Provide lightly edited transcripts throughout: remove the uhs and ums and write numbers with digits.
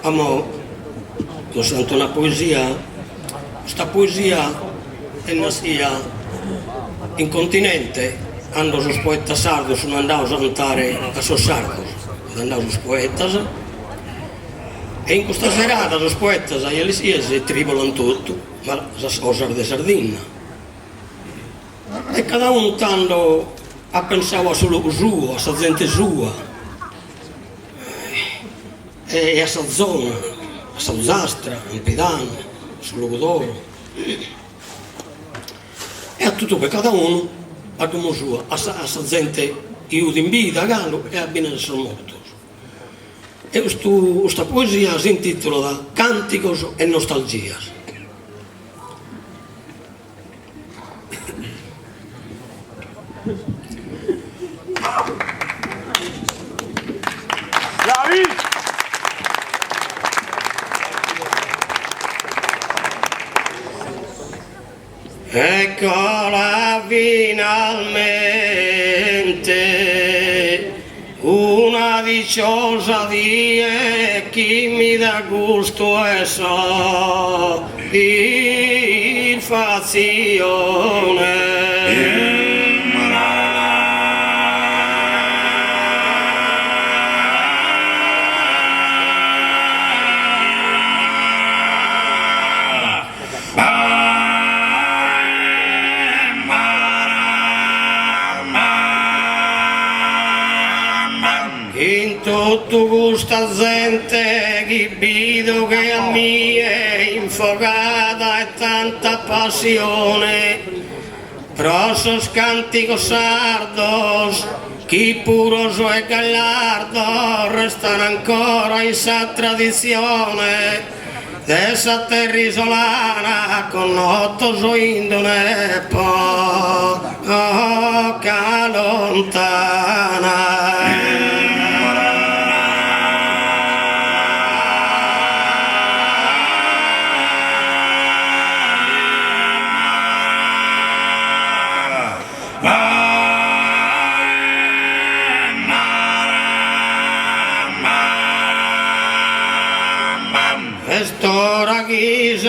amo, io sento una poesia, questa poesia è nasia in continente, hanno os poetas sardos non andaos a cantare a sos sardos, andaos os poetas, e in questa serata os poetas a eles tribolan tutto, ma osar de sardina. E cada un tanto ha pensato a solo suo, a sa gente sua, e a sa zona, a sa Zastra, a Pedano, a sa Logodoro, e a tutto che cada uno a come sua, a sa gente iuda in vita, a Gallo, e a bene de ser mortos. E questa poesia si intitola Cánticos e Nostalgias. Eccola finalmente, una dicciosa die chi mi dà gusto e soddisfazione. In tutto questa gente che vedo che a me è infogata e tanta passione, prosos cánticos sardos, che puroso e gallardo, restano ancora in sa tradizione dessa terra isolana con otto so indone poca lontana. Estora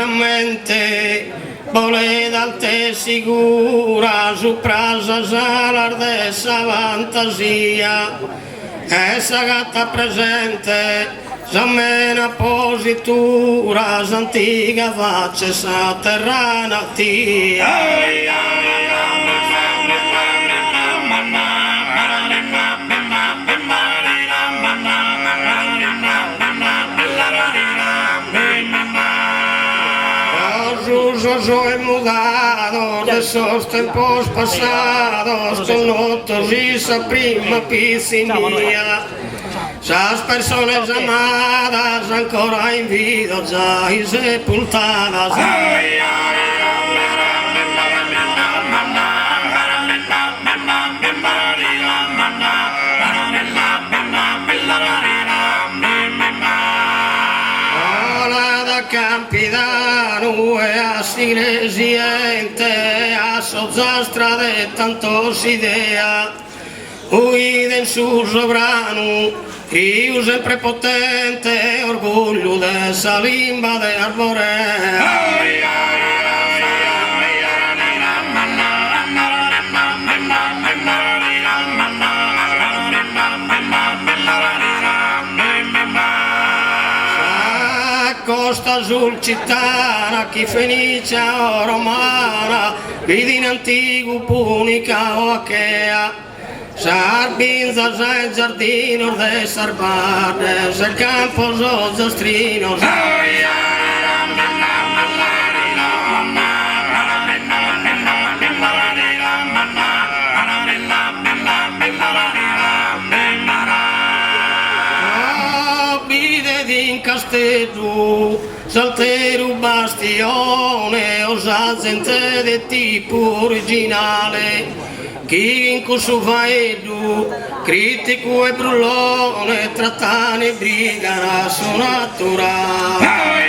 mente voleda al te sicura su prasa salar dessa fantasia, essa gatta presente s'ammena positura s'antica faccia sa terra natia. Soy mudado de esos tiempos pasados con otros y esa prima piscinía. Esas personas amadas ancora in vida già y sepultadas. Campidano e a Sigresiente a Zastra de tantos idea uide in su sovrano io sempre potente orgoglio de sa limba de arborea. Costa sul cittana, chi fenicia o romana, vidi in antico punica o achea, sarbinza e giardino de sarbardes, el campo so zastrinos. Castello, saltero bastione, osa gente di tipo originale, chi in corso faedo, critico e brullone, trattane e brigana su naturale.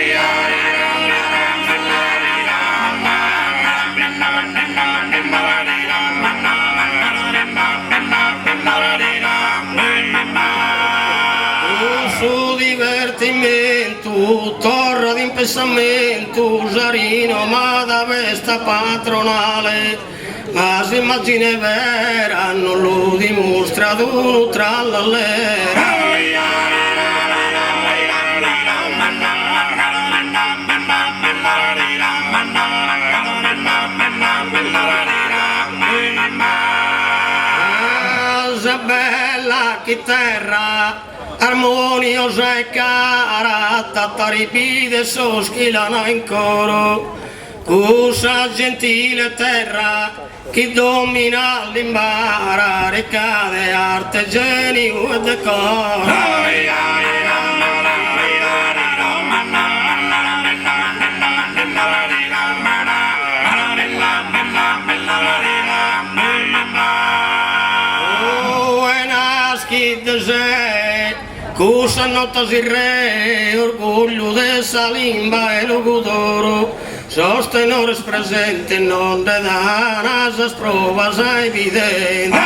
Su divertimento tu, torra di pensamento, Sarino, ma da questa patronale, ma se immagine vera non lo dimostra tu tra l'allera. Bella chitarra, armoniosa e cara, tattaripide soschilano in coro, cusa gentile terra, chi domina l'imbara, ricade arte, genio e decoro. Cosa notas il re, orgoglio dessa limba e logudoro, sostenores presente non de danas provas evidenti.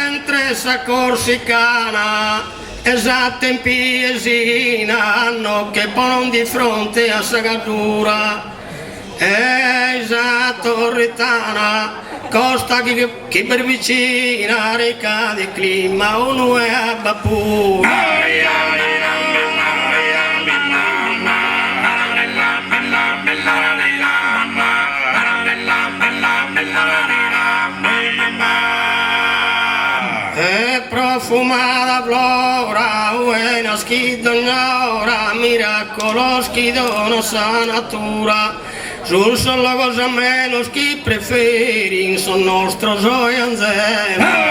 Mentre sa corsicana esatta in piesina, hanno che pon di fronte a Sagadura, esatto ritana, costa chi per vicina, rica di clima, uno è a Bapura. È profumata flora, buena schidognora, miracolo schidono sa natura, sul solo cosa meno chi preferi, son nostro gioianzeno.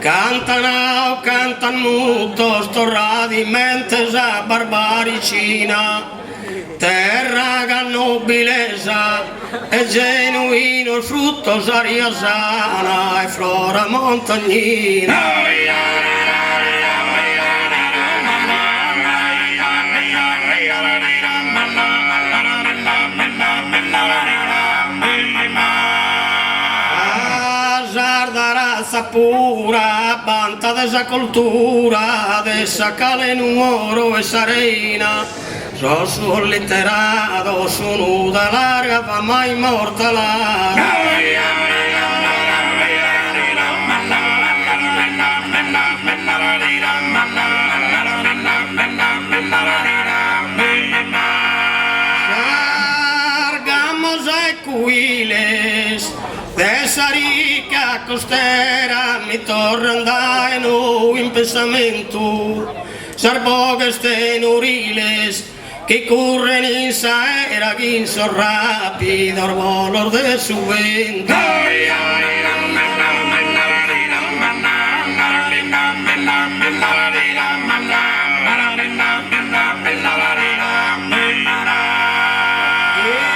Cantano, cantan muto, storra di mente sa barbaricina, terra nobilesa, e genuino il frutto saria sana, e flora montagnina. Pura, banta desa cultura, desa cale in un oro e sarena, so sul literato, su nuda larga, fa mai immortalare. Sargamos e cuiles, desa rica costera mi torna in pensamento, sarbogues tenuriles que corren in saera que son rápido volor de su vento.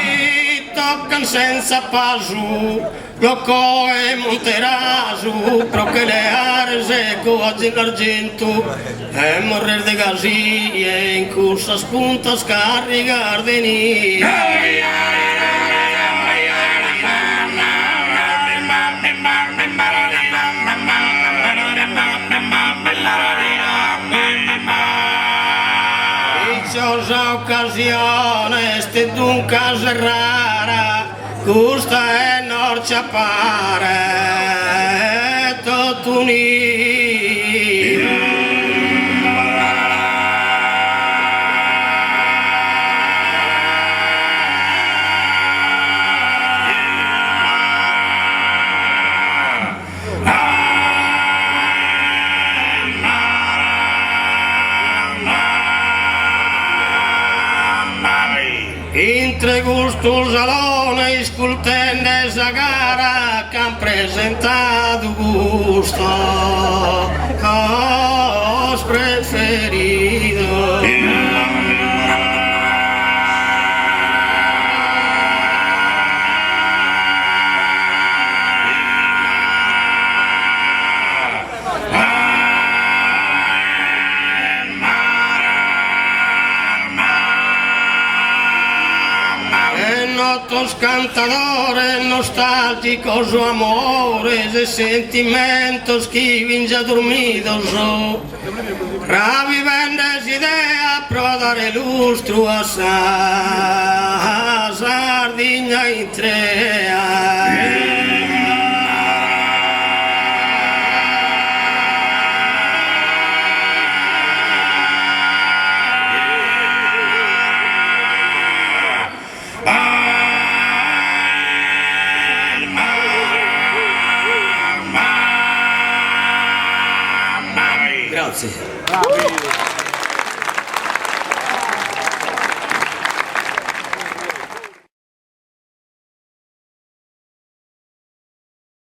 E toccano senza pasu, Loco e Monterasu, pro che le arse coaggi l'argento, e morrer de gazie in corsa spunta scarrigar de nia. Dichosa occasione, ste dunque rara, gusta e norcia pare tutto unito. Entre gustos alone escultende esa gara que han presentado gusto os preferidos. ottos cantadores nostálgicos o amores e sentimentos que vinja dormidos o revivendo as ideas para dar lustro a sardinha intrea. Grazie.